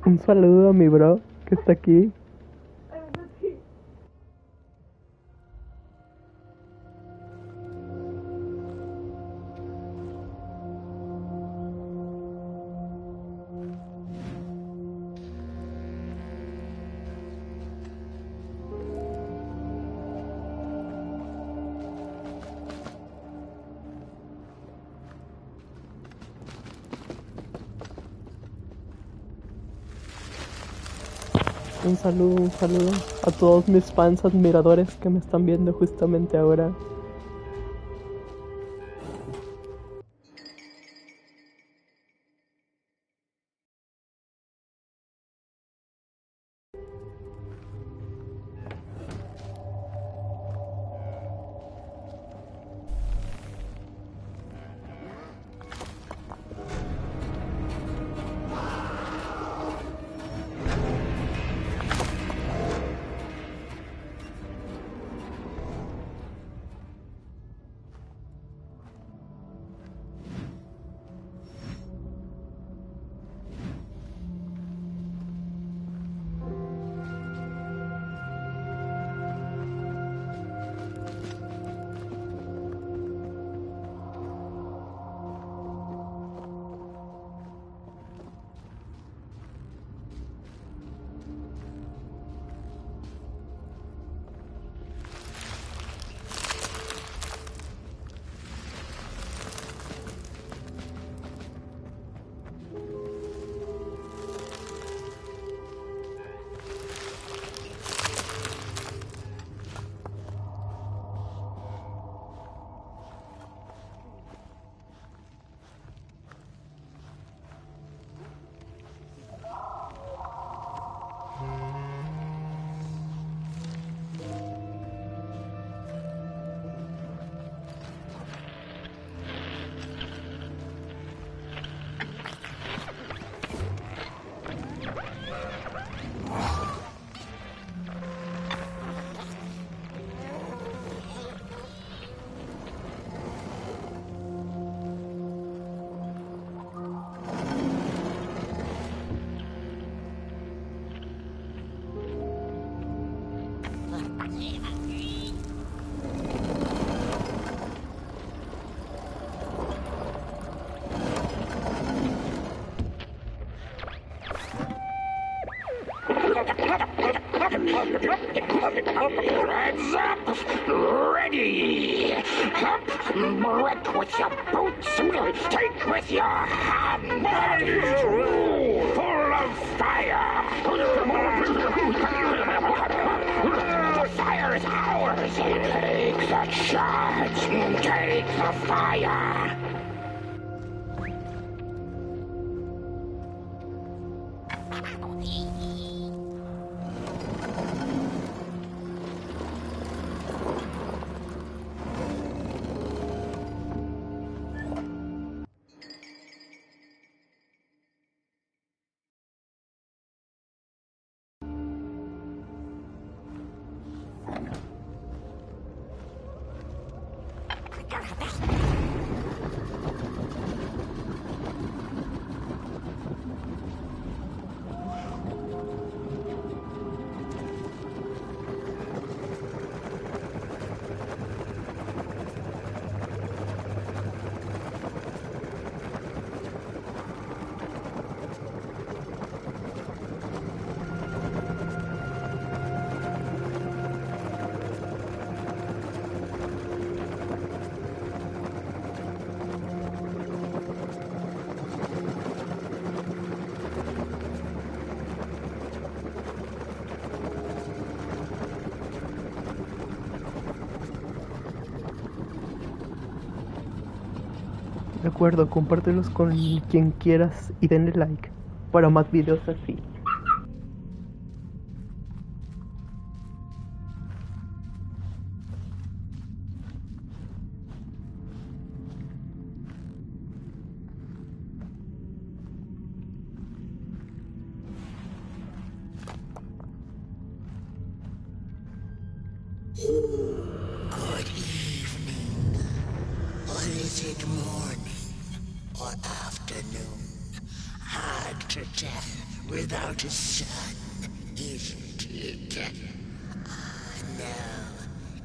Un saludo a mi bro que está aquí. Un saludo a todos mis fans admiradores que me están viendo justamente ahora. Hands up! Ready! Up! Break with your boots! Take with your hands! Full of fire! The fire is ours! Take the charge! Take the fire! De acuerdo, compártelos con quien quieras y denle like para más videos así. Good evening. Or is it morning or afternoon? Hard to tell. without a sun, isn't it? No,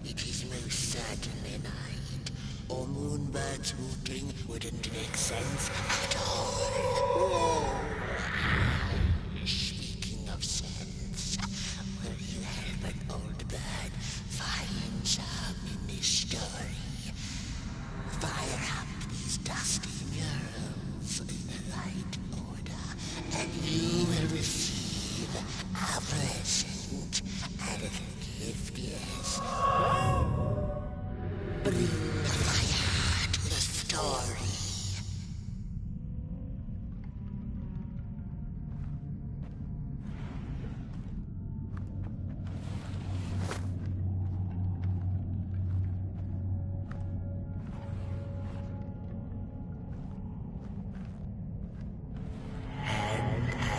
it is most certainly night. Or moonbirds hooting wouldn't make sense at all. Speaking of sense, will you help an old bird find some in this story? Fire up these dusty murals in the right order, and you will receive a present, a little gift, yes. Bring the fire to the story.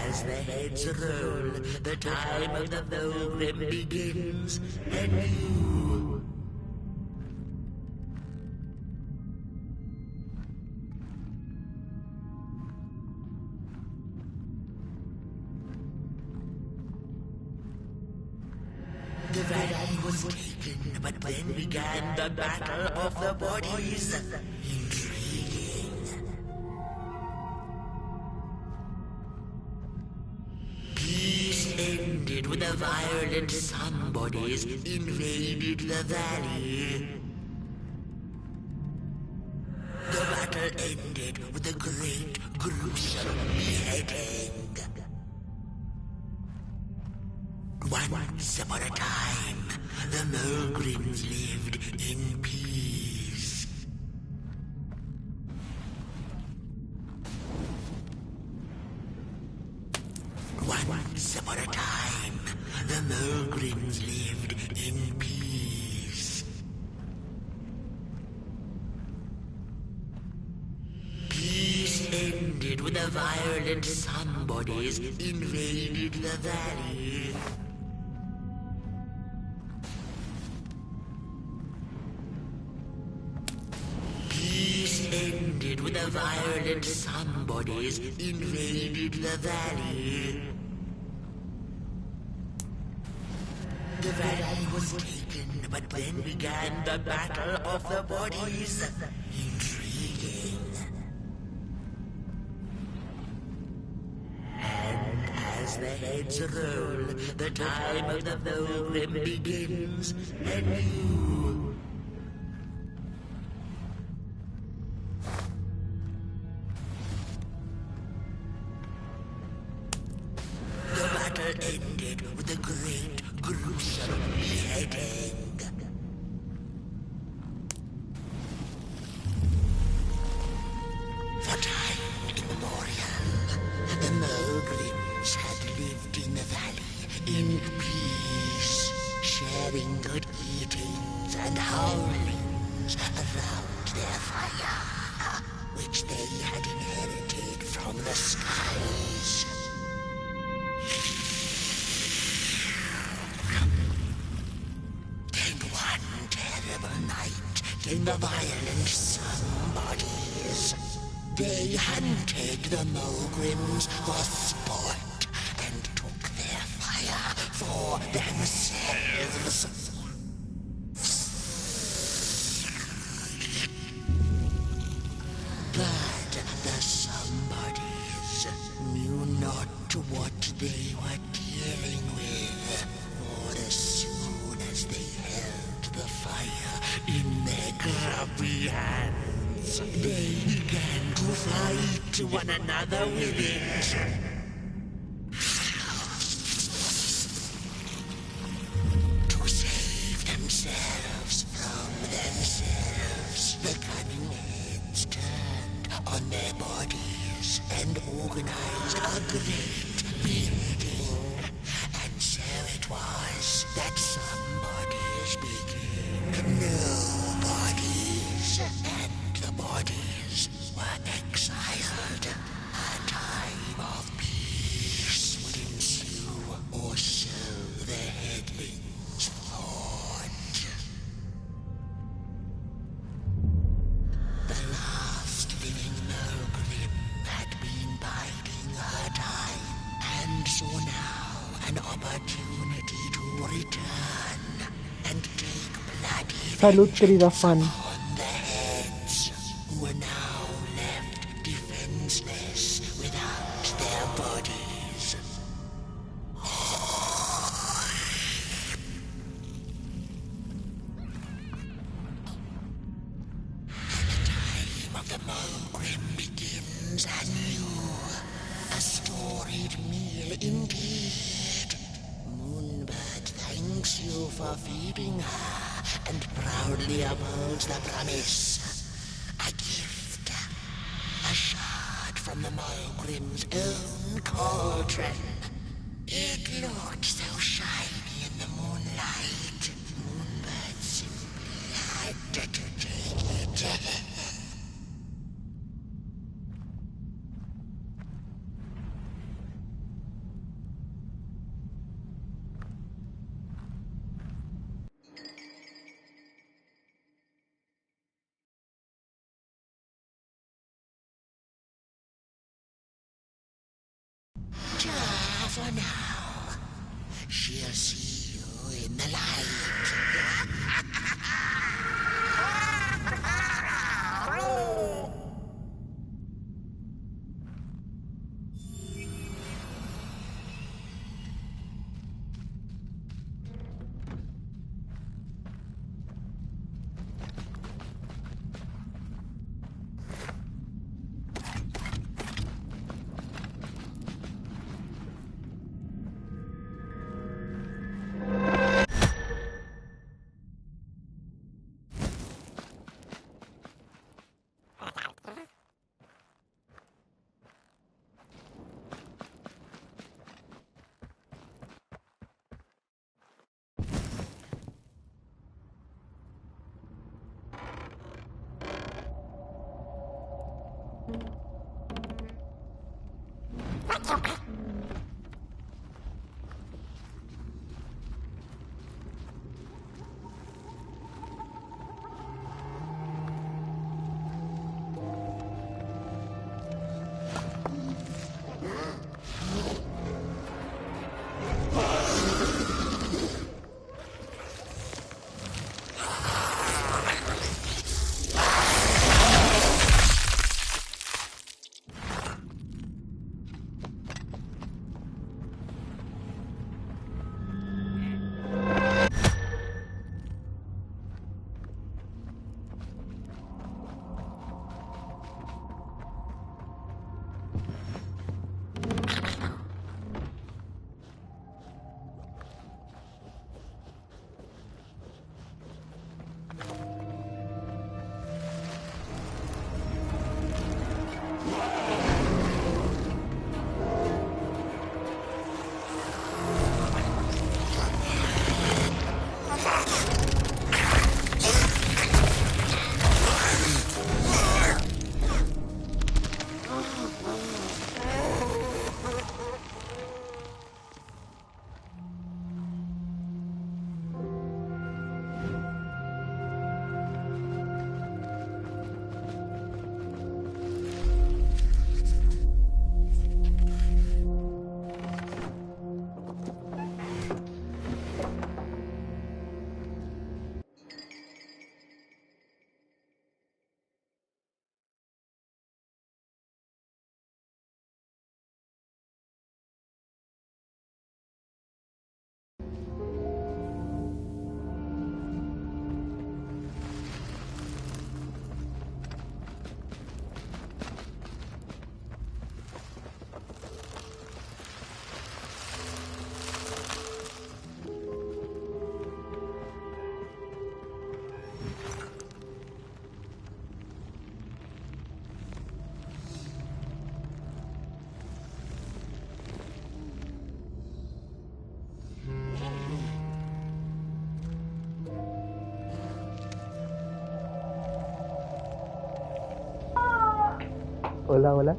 As the heads roll, the time of the Volgrim begins, and you... The valley was taken, but then began the battle of the bodies. Intriguing. Peace ended when the violent somebodies invaded the valley. The battle ended with a great, gruesome beheading. Once upon a time, the Mulgrims lived in peace. Once upon a time, the Mulgrims lived in peace. Peace ended when the violent somebodies invaded the valley. Peace ended when the violent somebodies invaded the valley. The valley was taken, but then began the battle of the bodies. Intriguing. And as the heads roll, the time of the Volgrim begins, and you... The battle ended with a great, gruesome beheading. For time immemorial, the Mulgrims had lived in the valley in peace, sharing good eatings and howlings around their fire, which they had inherited from the skies. Then one terrible night came the violent somebodies. They hunted the Mulgrims for sport and took their fire for themselves. But the somebodies knew not what they were dealing with, for as soon as they held the fire in their grubby hands, they began to fight one another with it. To save themselves from themselves, the cunning heads turned on their bodies and organized a great beheading. And so it was that somebodies became nobodies, and the bodies were exiled. A time of peace would ensue, or so the headlings thought. The last living Mulgrim had been biding her time, and Salud, querida fan. On the heads were now left defenseless without their bodies. The time of the Mulgrim begins anew. A storied meal indeed. Moonbird thanks you for feeding her and proudly upholds the promise. A gift. A shard from the Mulgrim's own cauldron. It looked so shiny in the moonlight. Moonbird simply had to take it. For now, she'll see you in the light. Hola, hola.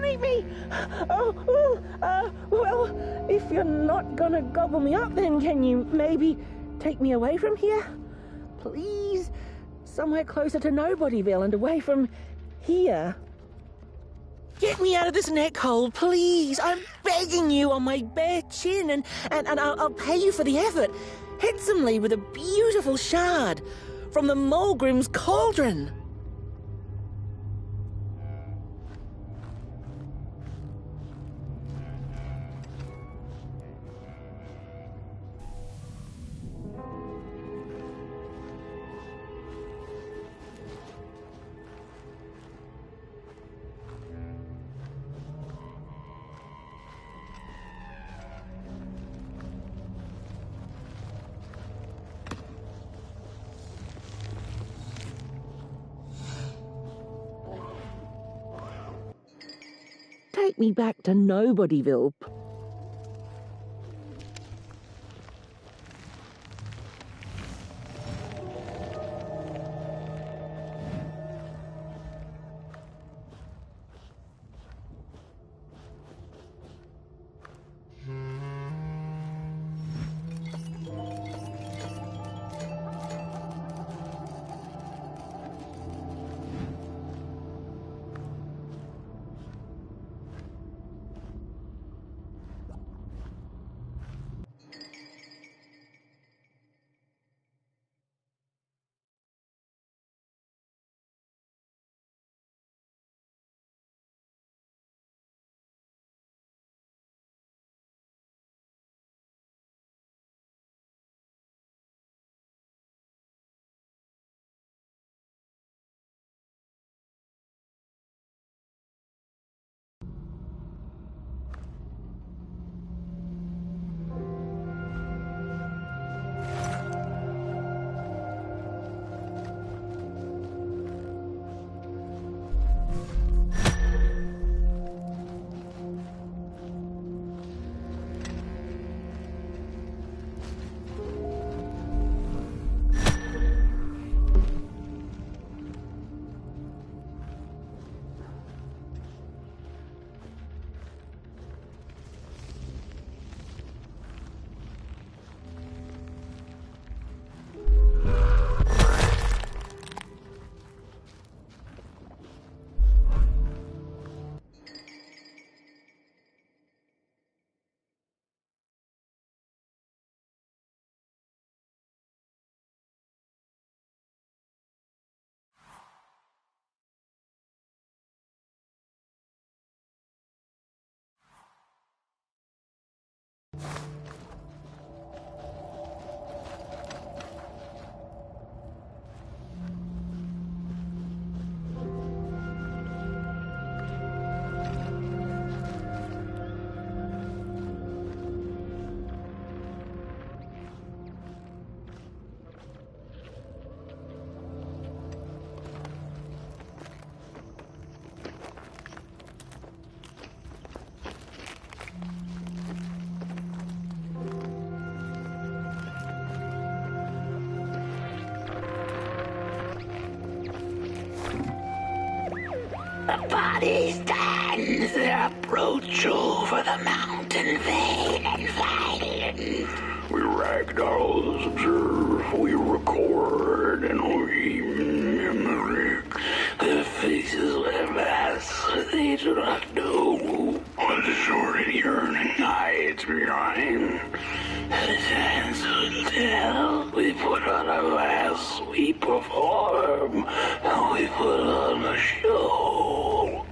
don't eat me! Well, if you're not gonna gobble me up, then can you maybe take me away from here? Please? Somewhere closer to Nobodyville and away from here. Get me out of this neck hole, please. I'm begging you on my bare chin, and I'll pay you for the effort. Handsomely with a beautiful shard from the Mulgrim's cauldron. Take me back to Nobodyville. The body stands approach over the mountain vain and violent. We ragdolls observe, we record, and we mimic. Their faces laugh us, they do not know what the sordid yearning hides behind. His hands will tell. We put on a mask, we perform, and we put on a show.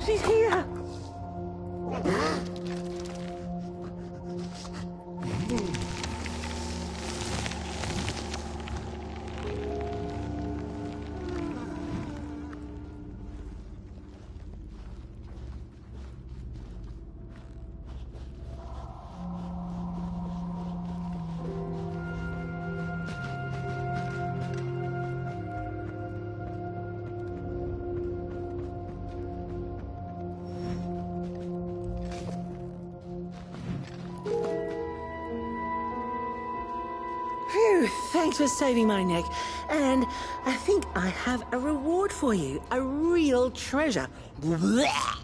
She's here! Phew, thanks for saving my neck. And I think I have a reward for you. A real treasure. Blech.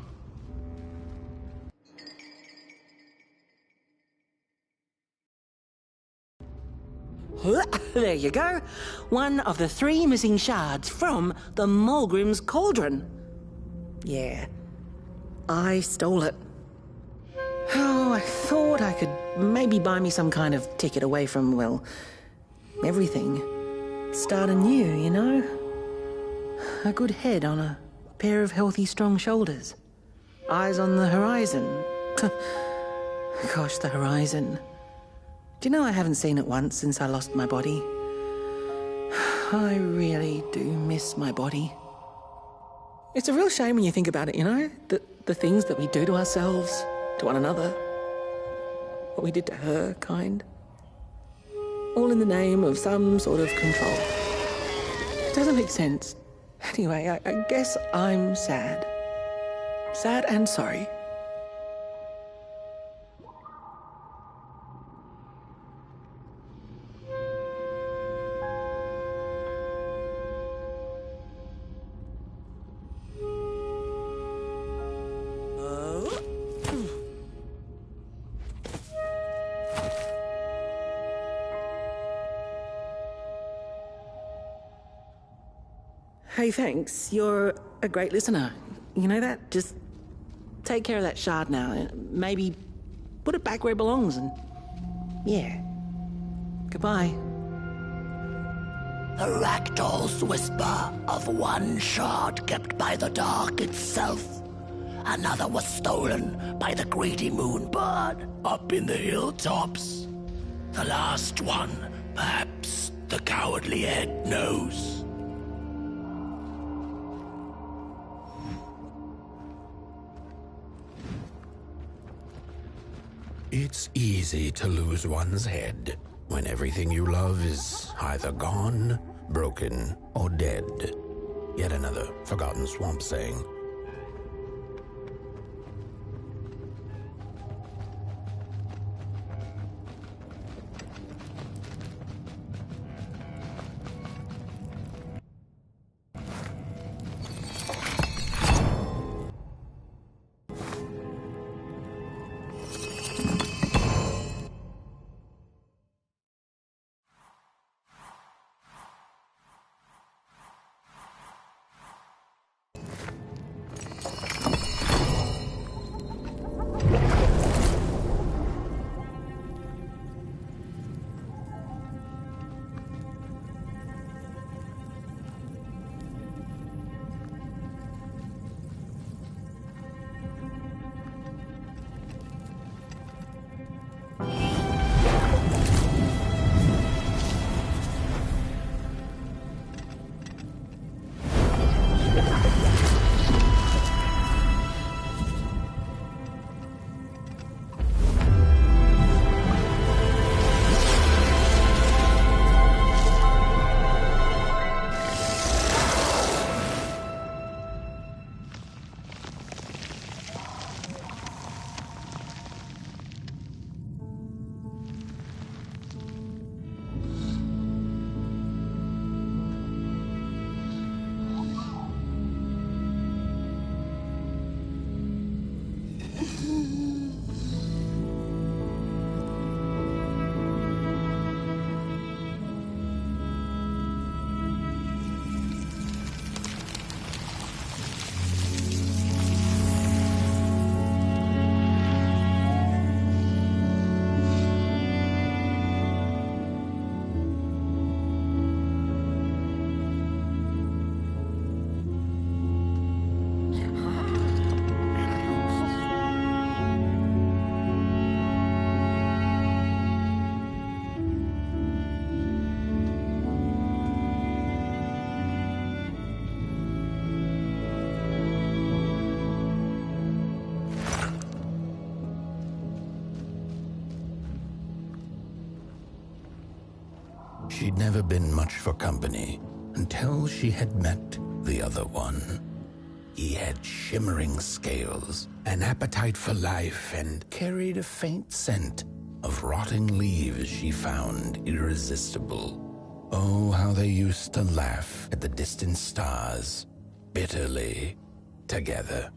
There you go. One of the 3 missing shards from the Mulgrim's Cauldron. Yeah, I stole it. Oh, I thought I could maybe buy me some kind of ticket away from, well, everything. Start anew, you know? A good head on a pair of healthy, strong shoulders. Eyes on the horizon. Gosh, the horizon. Do you know I haven't seen it once since I lost my body? I really do miss my body. It's a real shame when you think about it, you know? The things that we do to ourselves, to one another. What we did to her, kind. All in the name of some sort of control. It doesn't make sense. Anyway, I guess I'm sad. Sad and sorry. Hey, thanks. You're a great listener. You know that? Just take care of that shard now. And maybe put it back where it belongs and... yeah. Goodbye. The ragdoll's whisper of one shard kept by the dark itself. Another was stolen by the greedy moonbird up in the hilltops. The last one, perhaps the cowardly head knows. It's easy to lose one's head when everything you love is either gone, broken, or dead. Yet another forgotten swamp saying. She'd never been much for company until she had met the other one. He had shimmering scales, an appetite for life, and carried a faint scent of rotting leaves she found irresistible. Oh, how they used to laugh at the distant stars, bitterly, together.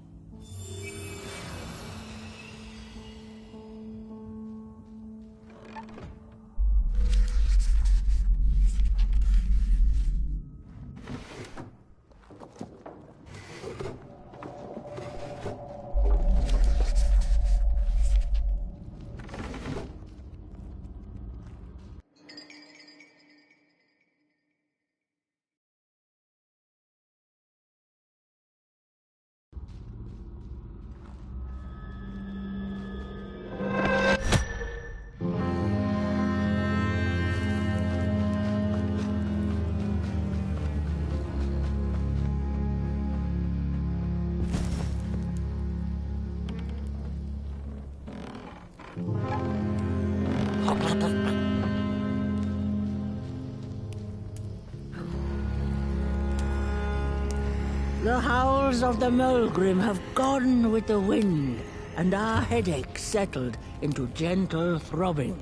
The howls of the Mulgrim have gone with the wind, and our headaches settled into gentle throbbing.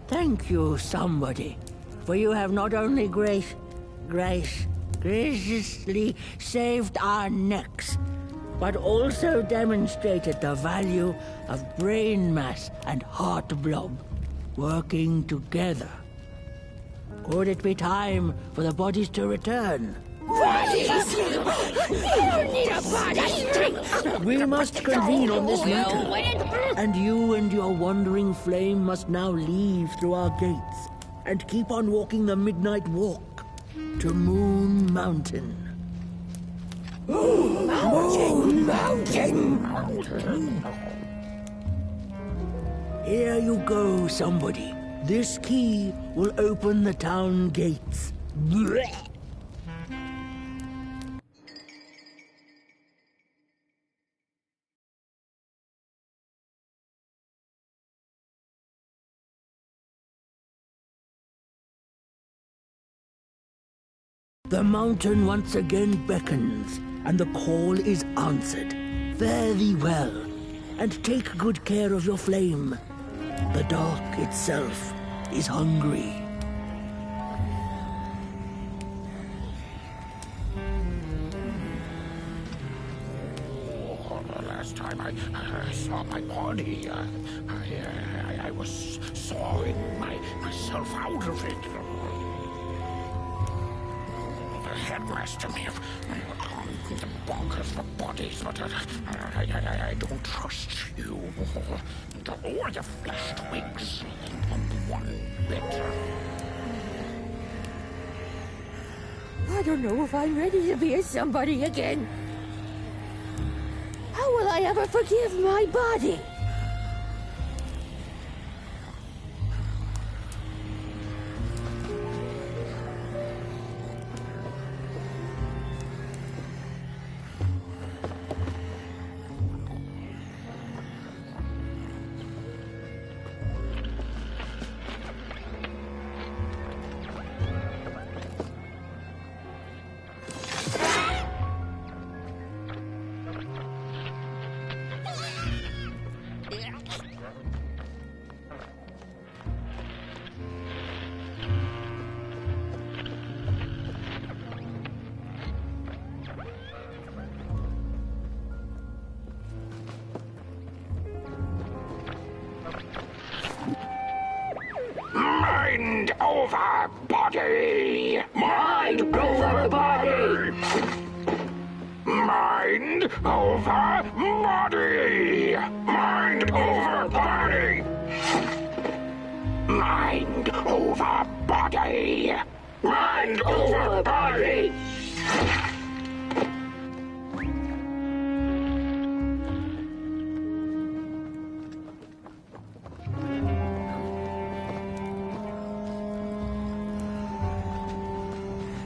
Thank you, somebody, for you have not only graciously saved our necks, but also demonstrated the value of brain mass and heart blob working together. Could it be time for the bodies to return? Bodies! You don't need a body! We must convene on this matter. And you and your wandering flame must now leave through our gates and keep on walking the midnight walk to Moon Mountain. Moon Mountain! Here you go, somebody. This key will open the town gates. Blech. The mountain once again beckons, and the call is answered. Fare thee well, and take good care of your flame. The dark itself is hungry. Last time I saw my body, I was sawing myself out of it. The headmaster may have gone bonkers for bodies, but I don't trust you or the flesh twigs one bit. I don't know if I'm ready to be a somebody again. How will I ever forgive my body? Mind over body! Mind over body! Mind over body! Mind over body! Mind over body! Mind over body!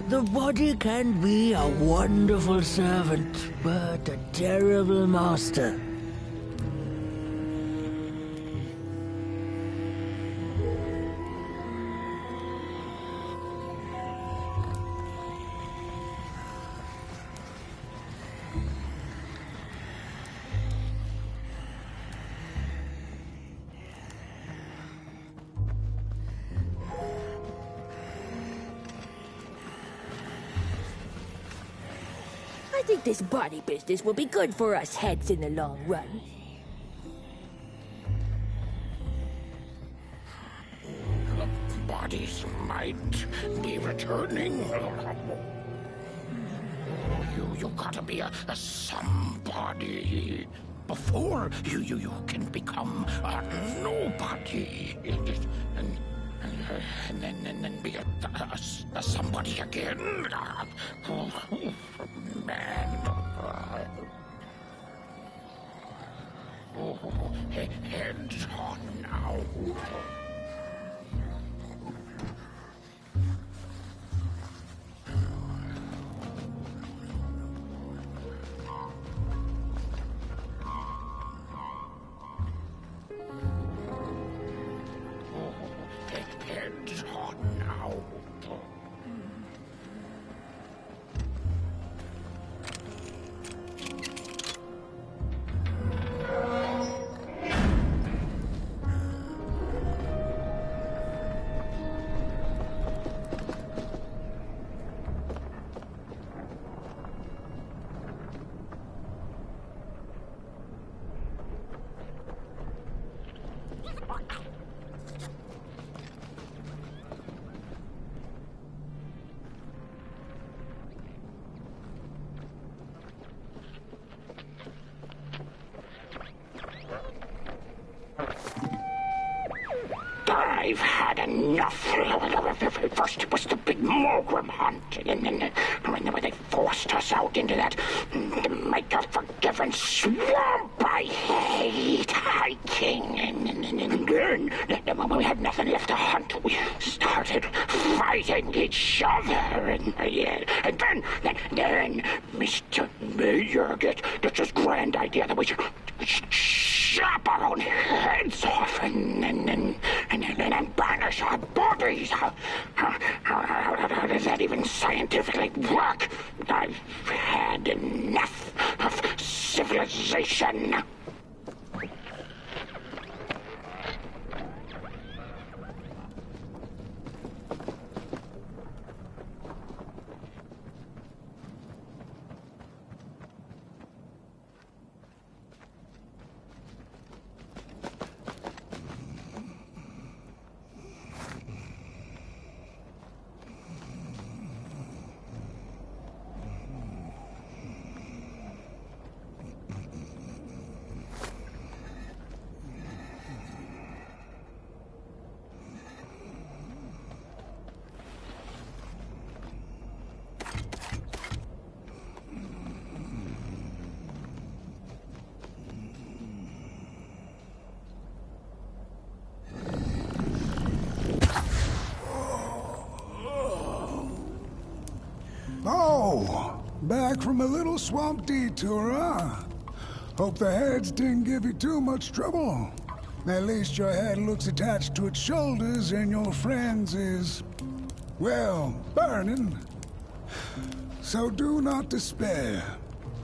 The body can be a wonderful servant, but a terrible master. think this body business will be good for us heads in the long run. The bodies might be returning. You gotta be a somebody before you can become a nobody. And then be a somebody again. Man. Heads on now. Heads on now. I've had enough. First it was the big Morgrim hunt, and then when they forced us out into that make-a-forgiven swamp. I hate hiking. And then when we had nothing left to hunt, we started fighting each other. And then Mr. Mayor gets this grand idea that we should chop our own heads off and banish our bodies. How does that even scientifically work? I've had enough of civilization. Oh, back from a little swamp detour, huh? Hope the heads didn't give you too much trouble. At least your head looks attached to its shoulders and your friend's is, well, burning. So do not despair.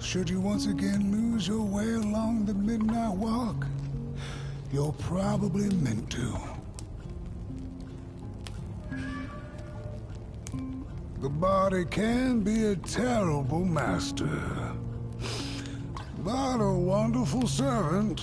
Should you once again lose your way along the midnight walk, you're probably meant to. The body can be a terrible master, but a wonderful servant.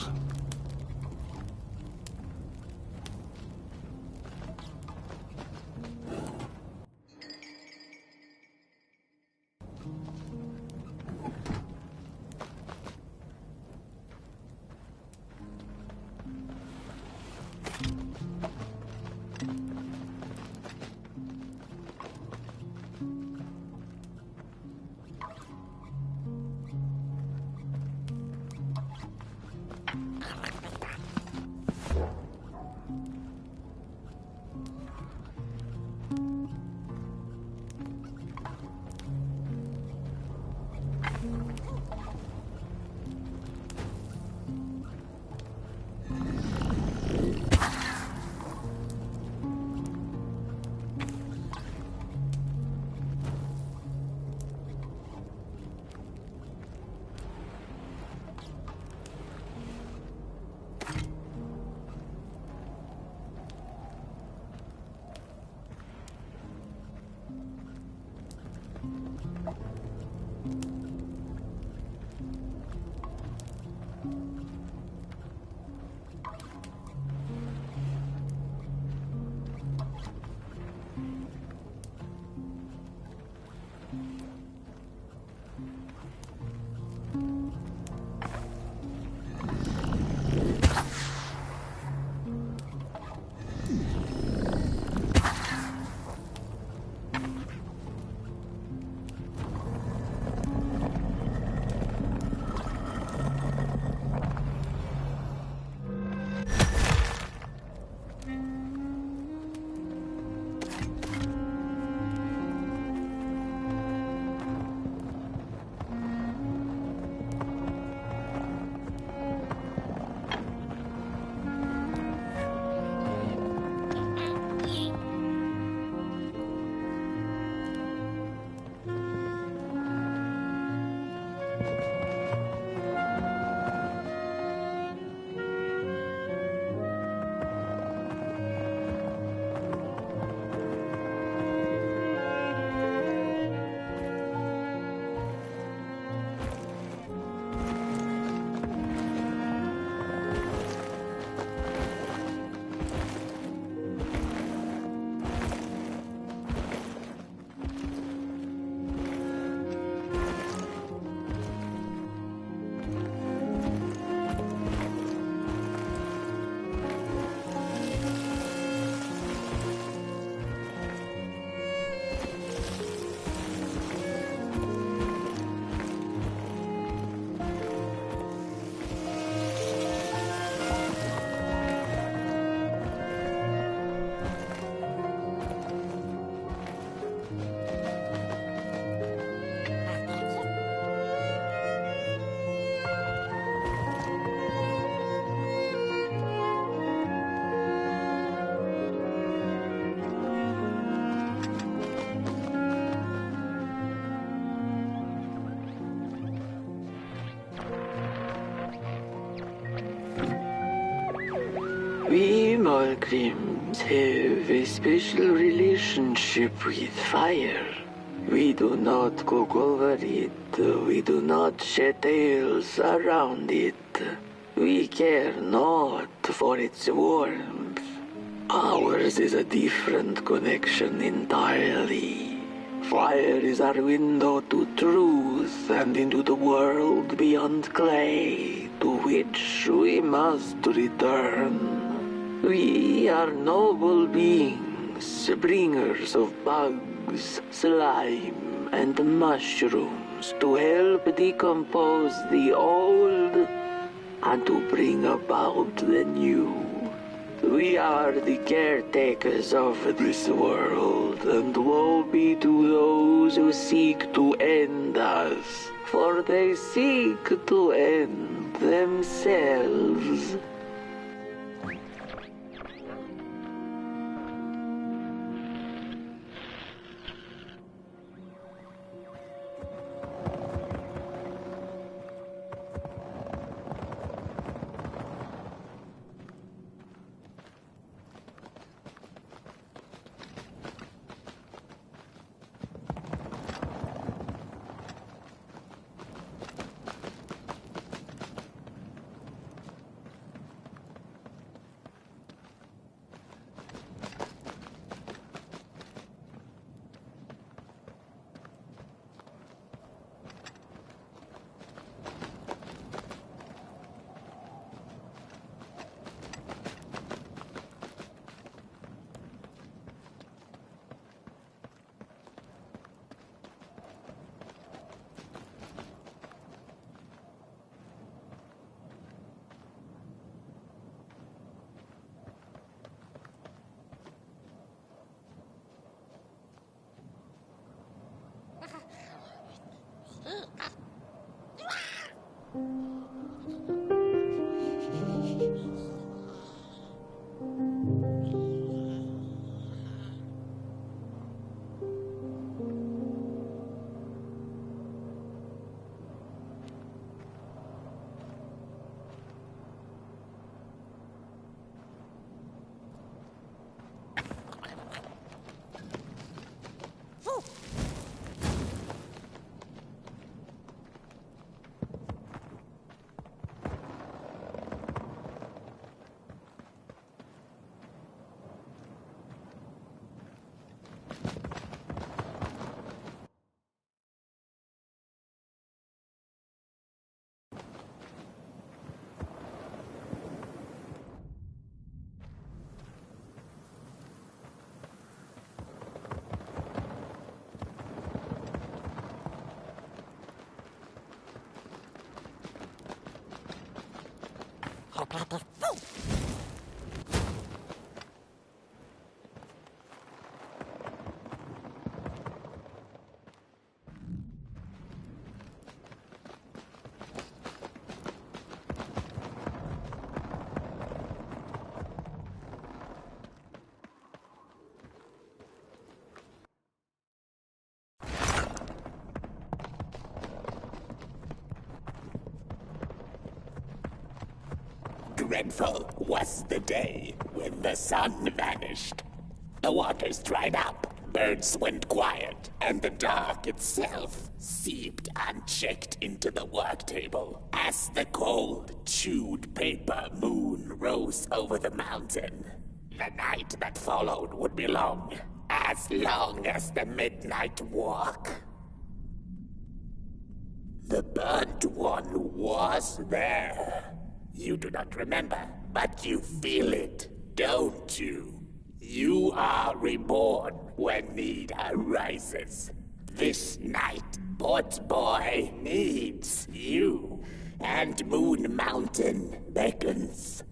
We Malgrims have a special relationship with fire. We do not cook over it. We do not shed tales around it. We care not for its warmth. Ours is a different connection entirely. Fire is our window to truth and into the world beyond clay, to which we must return. We are noble beings, bringers of bugs, slime, and mushrooms to help decompose the old and to bring about the new. We are the caretakers of this world, and woe be to those who seek to end us, for they seek to end themselves. Dreadful was the day when the sun vanished. The waters dried up, birds went quiet, and the dark itself seeped unchecked into the work table as the cold, chewed paper moon rose over the mountain. The night that followed would be long as the midnight walk. The burnt one was there. You do not remember, but you feel it, don't you? You are reborn when need arises. This night, Port Boy needs you, and Moon Mountain beckons.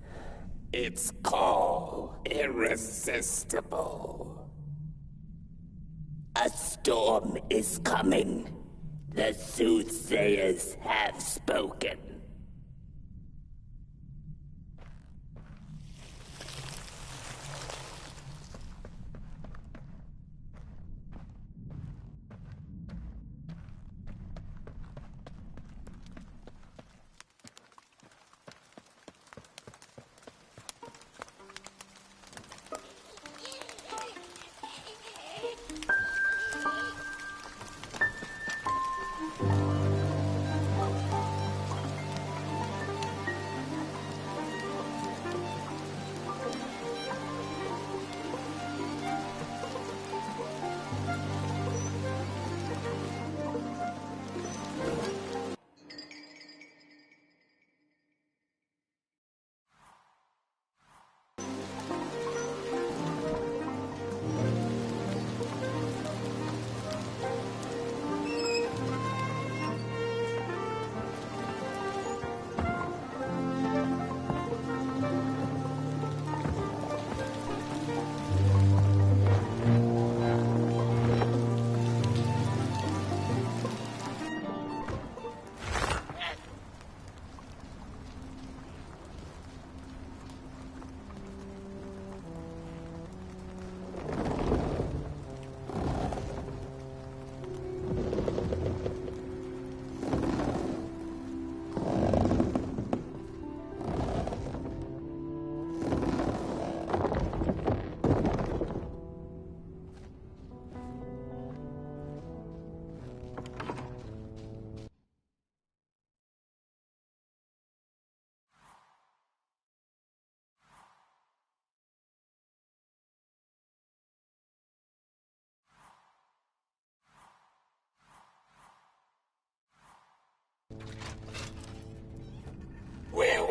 Its call irresistible. A storm is coming. The soothsayers have spoken.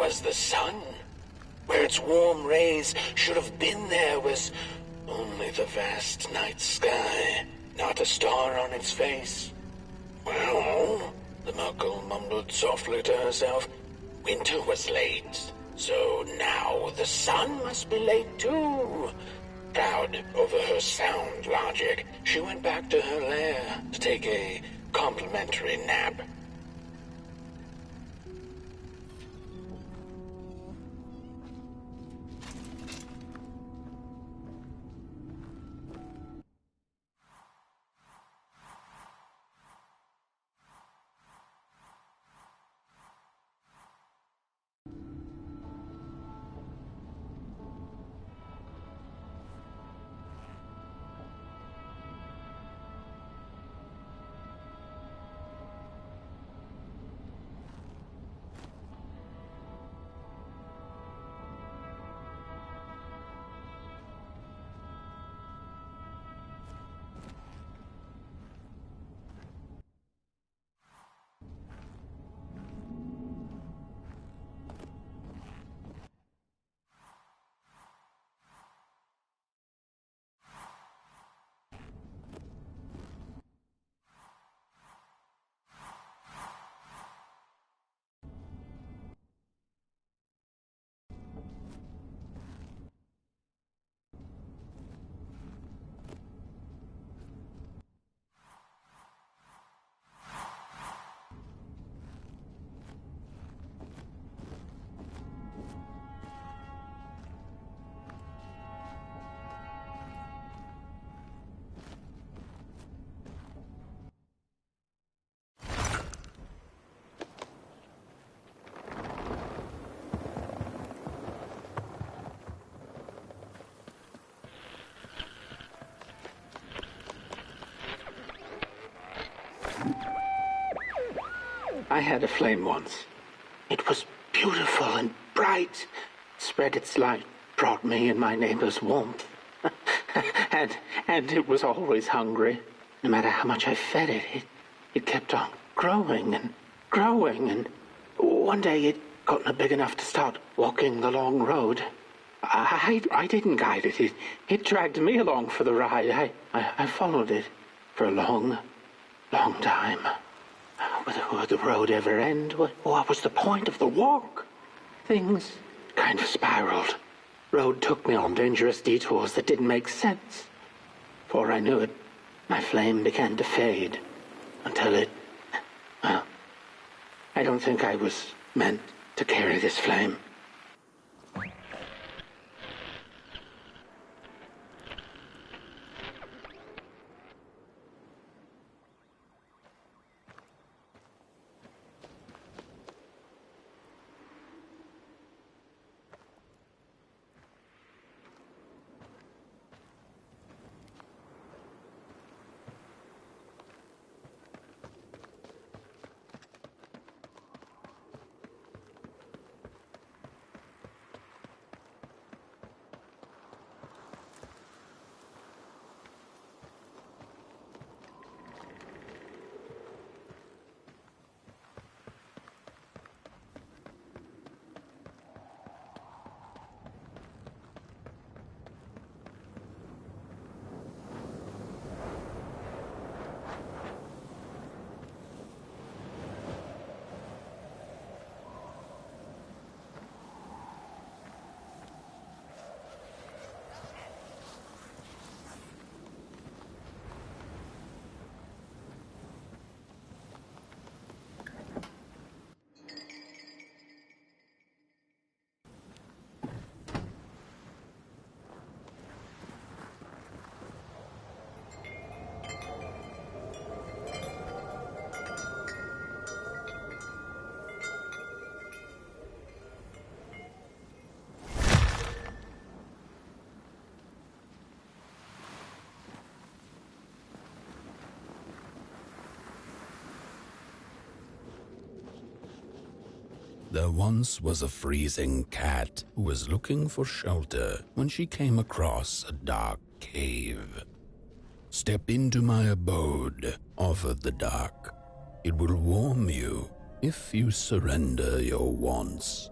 was the sun. Where its warm rays should have been, there was only the vast night sky, not a star on its face. Well, the Muckle mumbled softly to herself, winter was late, so now the sun must be late too. Proud over her sound logic, she went back to her lair to take a complimentary nap. I had a flame once. It was beautiful and bright, spread its light, brought me and my neighbors warmth. and it was always hungry. No matter how much I fed it, it kept on growing and growing, and one day it got big enough to start walking the long road. I didn't guide it. It dragged me along for the ride. I followed it for a long, long time. Would the road ever end? What was the point of the walk? Things kind of spiraled. Road took me on dangerous detours that didn't make sense. Before I knew it, my flame began to fade until well, I don't think I was meant to carry this flame. There once was a freezing cat who was looking for shelter when she came across a dark cave. "Step into my abode," offered the dark. "It will warm you if you surrender your wants."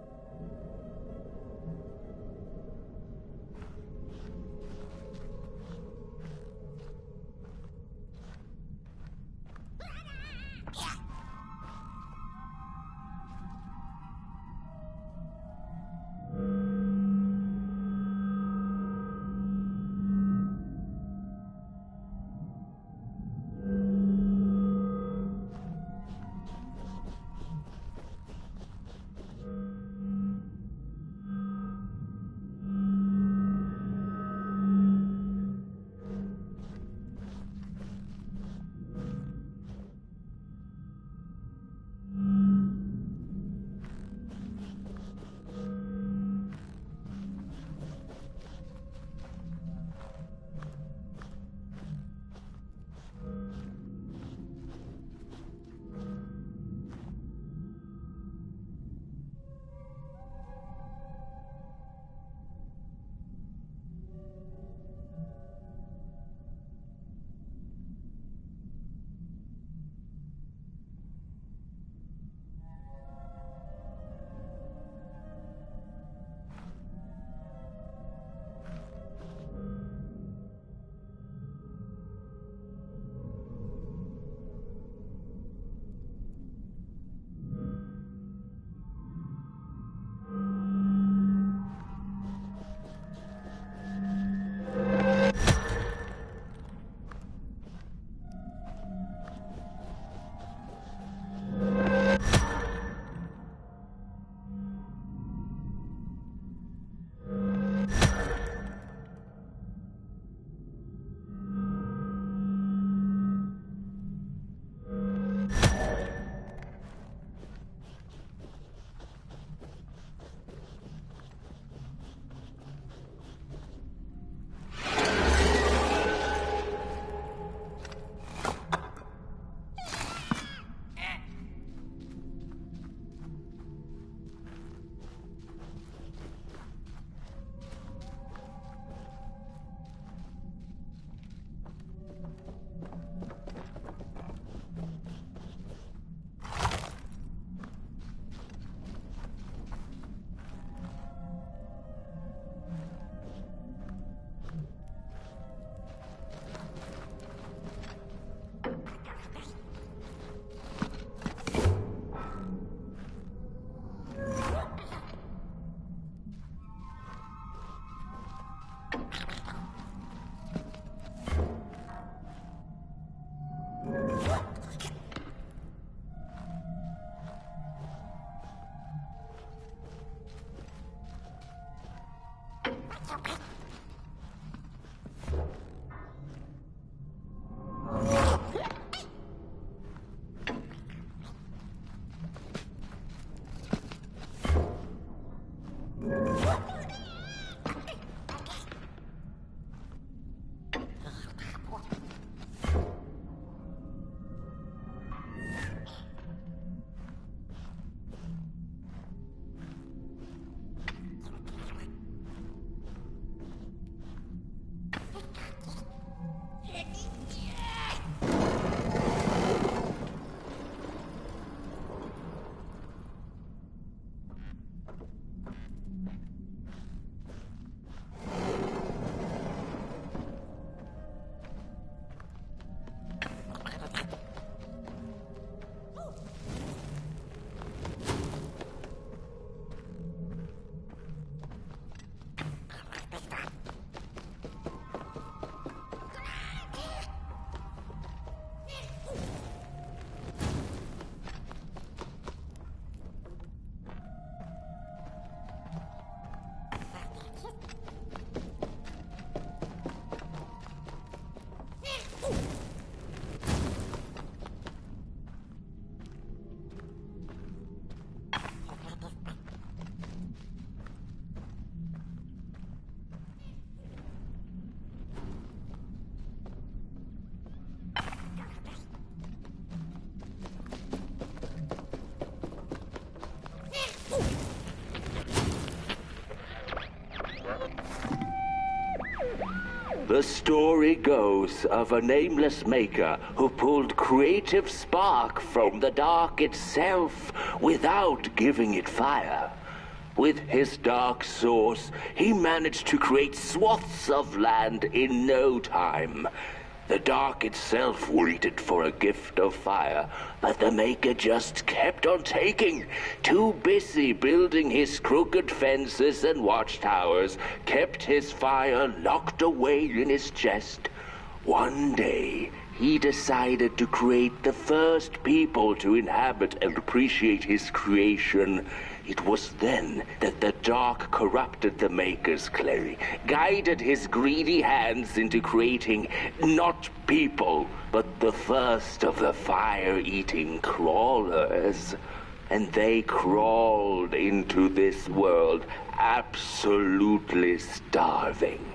The story goes of a nameless maker who pulled creative spark from the dark itself without giving it fire. With his dark source, he managed to create swaths of land in no time. The dark itself waited for a gift of fire, but the Maker just kept on taking. Too busy building his crooked fences and watchtowers, kept his fire locked away in his chest. One day, he decided to create the first people to inhabit and appreciate his creation. It was then that the dark corrupted the Maker's clay, guided his greedy hands into creating not people, but the first of the fire-eating crawlers. And they crawled into this world absolutely starving.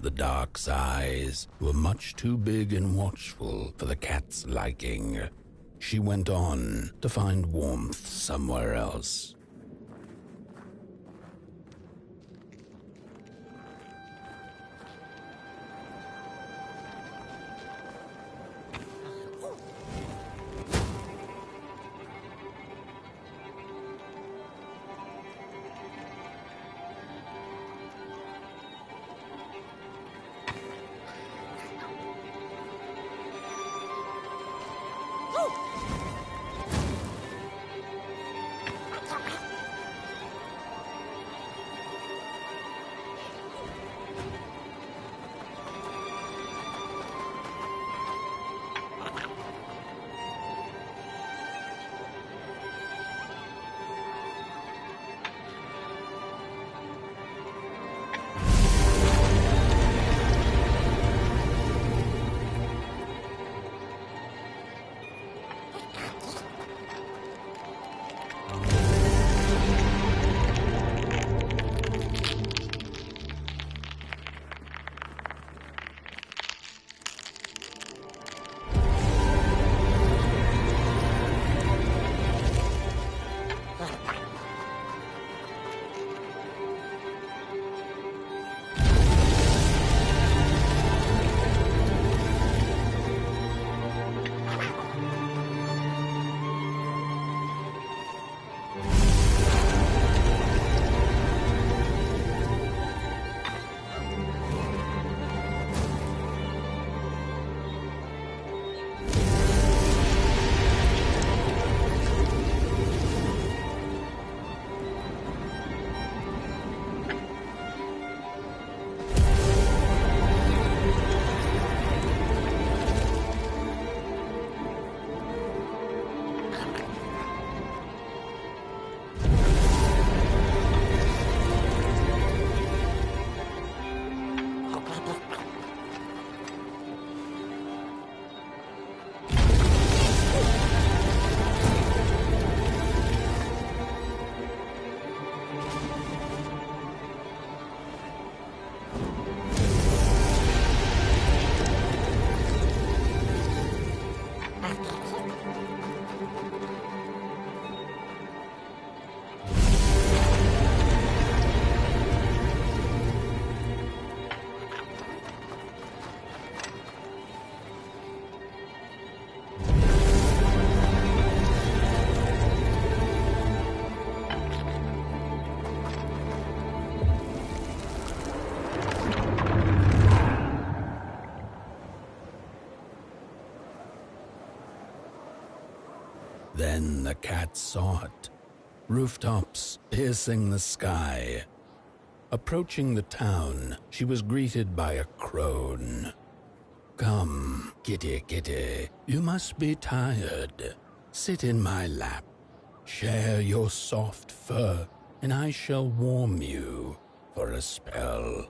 The dark's eyes were much too big and watchful for the cat's liking. She went on to find warmth somewhere else. Then the cat saw it. Rooftops piercing the sky. Approaching the town, she was greeted by a crone. "Come, kitty, kitty, you must be tired. Sit in my lap. Share your soft fur, and I shall warm you for a spell."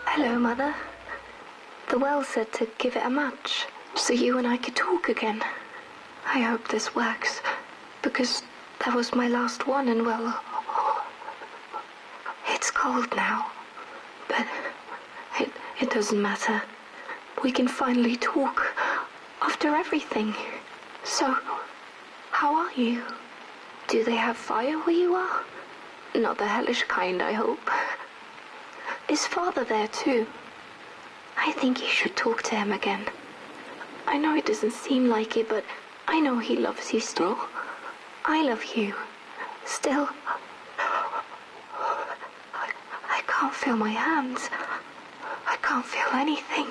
Hello, Mother. The well said to give it a match, so you and I could talk again. I hope this works, because that was my last one, and well, it's cold now. But it doesn't matter. We can finally talk after everything. So, how are you? Do they have fire where you are? Not the hellish kind, I hope. Is Father there too? I think you should talk to him again. I know it doesn't seem like it, but I know he loves you still. I love you. Still, I can't feel my hands. I can't feel anything.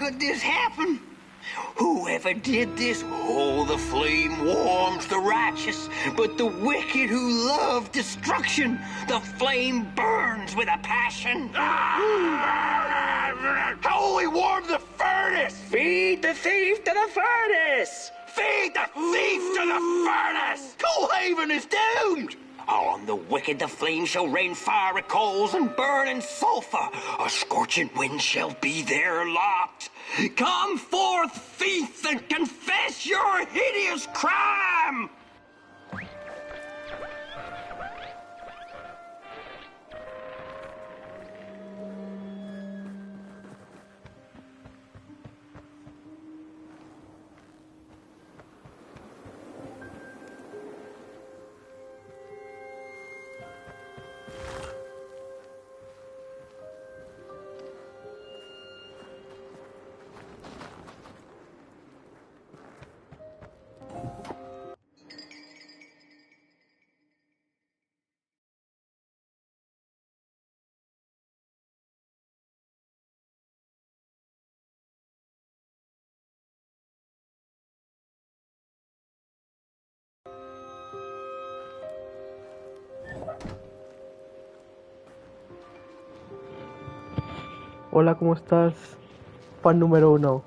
could this happen? Whoever did this, oh, the flame warms the righteous, but the wicked who love destruction, the flame burns with a passion. How we warm the furnace? Feed the thief to the furnace! Feed the thief to the furnace! Coalhaven is doomed! On the wicked the flame shall rain fiery coals and burning sulfur. A scorching wind shall be their lot. Come forth, thief, and confess your hideous crime! Hola, ¿cómo estás? Fan número 1.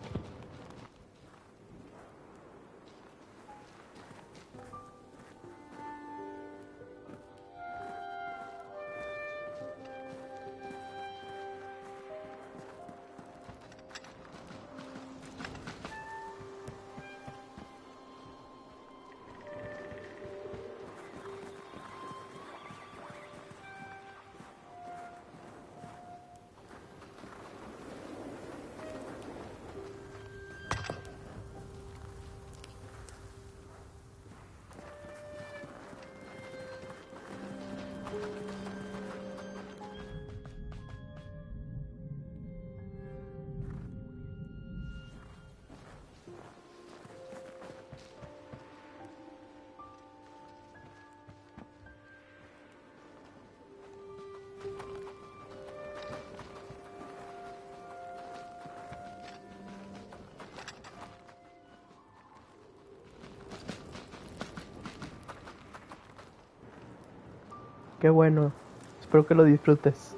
Qué bueno. Espero que lo disfrutes.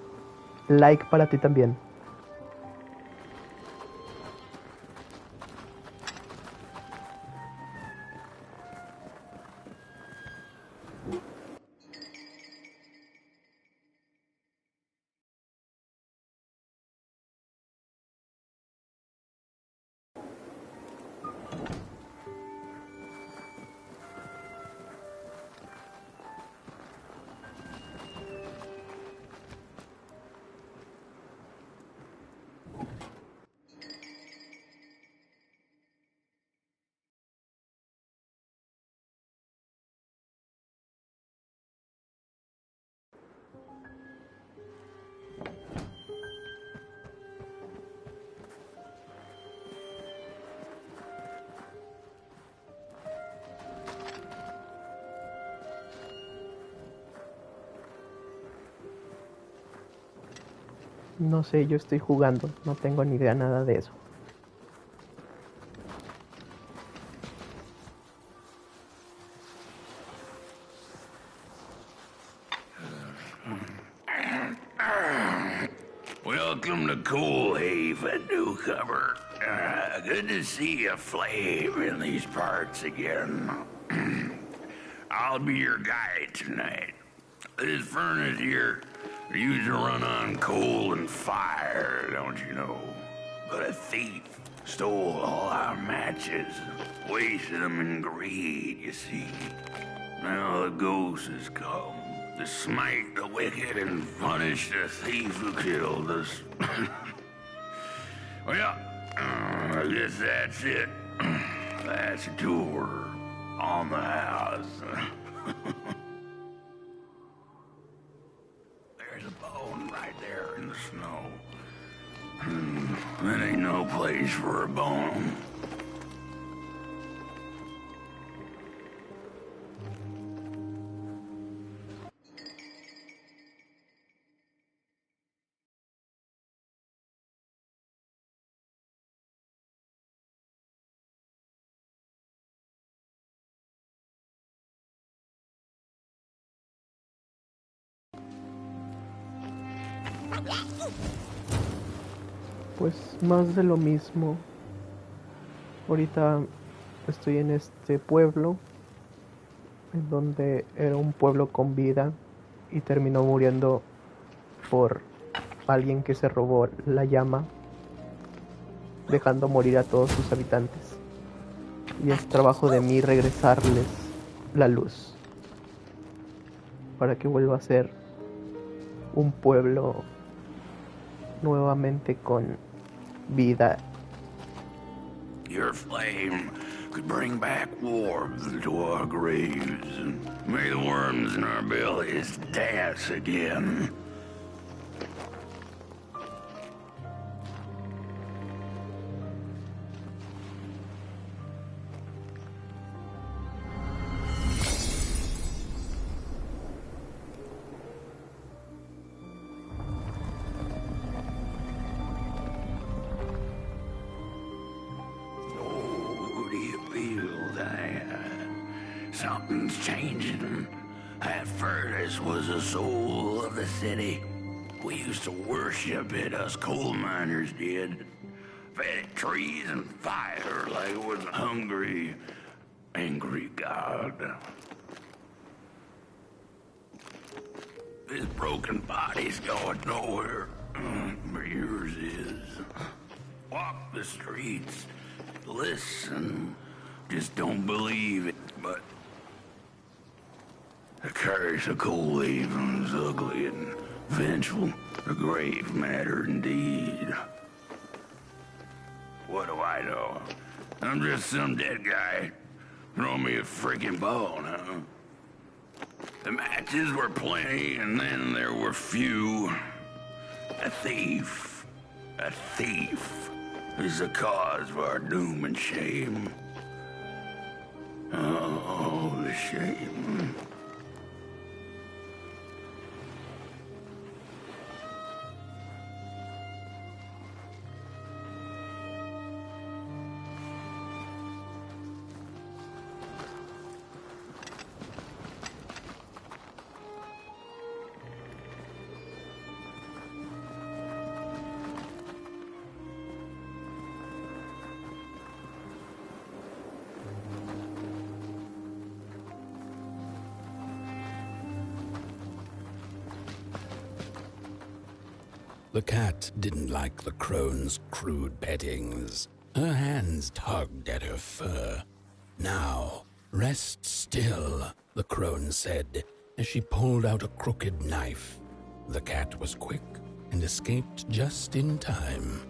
Like para ti también. No sé, yo estoy jugando. No tengo ni idea nada de eso. Welcome to Coalhaven, newcomer. Good to see a flame in these parts again. I'll be your guide tonight. This furnace here used to run on coal and fire, don't you know? But a thief stole all our matches, wasted them in greed, you see. Now the ghost has come to smite the wicked and punish the thief who killed us. Well, I guess that's it. That's a tour on the house. There's a bone right there in the snow. That ain't no place for a bone. Pues más de lo mismo. Ahorita estoy en este pueblo, en donde era un pueblo con vida y terminó muriendo por alguien que se robó la llama, dejando morir a todos sus habitantes. Y es trabajo de mí regresarles la luz para que vuelva a ser un pueblo nuevamente con vida. Your flame could bring back warmth to our graves, and may the worms in our bellies dance again. Something's changing. At first was the soul of the city. We used to worship it, us coal miners did. Fed it trees and fire like it was a hungry, angry god. This broken body's going nowhere, but yours is. Walk the streets, listen, just don't believe it, but the curse of coal haven's ugly and vengeful, a grave matter indeed. What do I know? I'm just some dead guy. Throw me a freaking bone, huh? The matches were plenty, and then there were few. A thief is the cause of our doom and shame. Oh, the shame. The cat didn't like the crone's crude pettings. Her hands tugged at her fur. Now, rest still, the crone said, as she pulled out a crooked knife. The cat was quick and escaped just in time.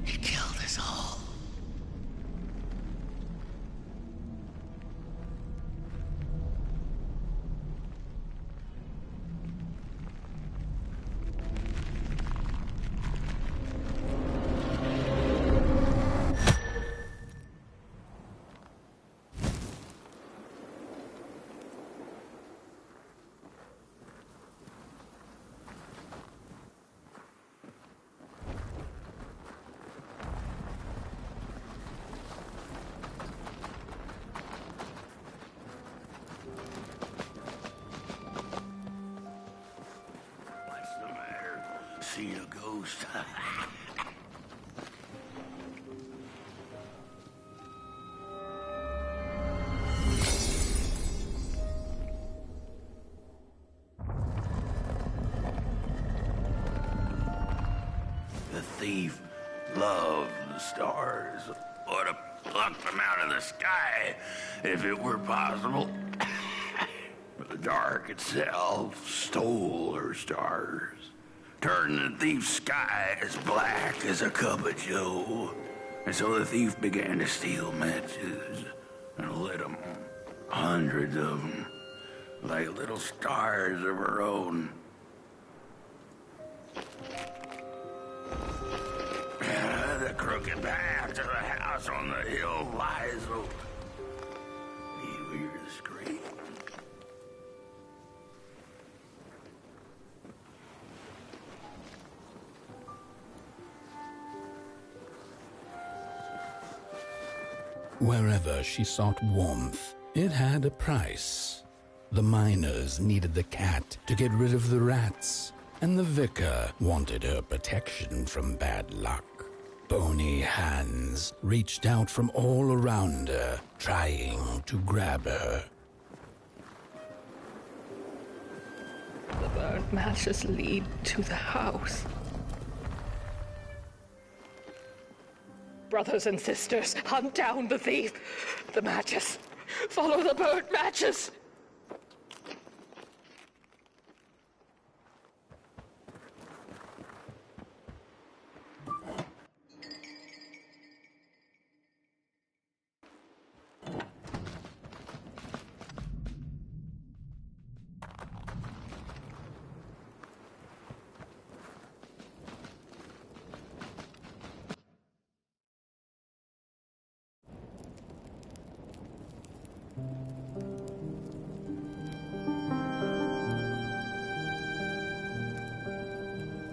He killed us all. What's the matter? Seen a ghost? The thief loved the stars. Would have plucked them out of the sky if it were possible. But the dark itself stole her stars, turned the thief's sky as black as a cup of joe. And so the thief began to steal matches and lit them, hundreds of them, like little stars of her own. The crooked path to the house on the hill lies open. You hear the scream. Wherever she sought warmth, it had a price. The miners needed the cat to get rid of the rats, and the vicar wanted her protection from bad luck. Bony hands reached out from all around her, trying to grab her. The burnt matches lead to the house. Brothers and sisters, hunt down the thief. The matches. Follow the burnt matches.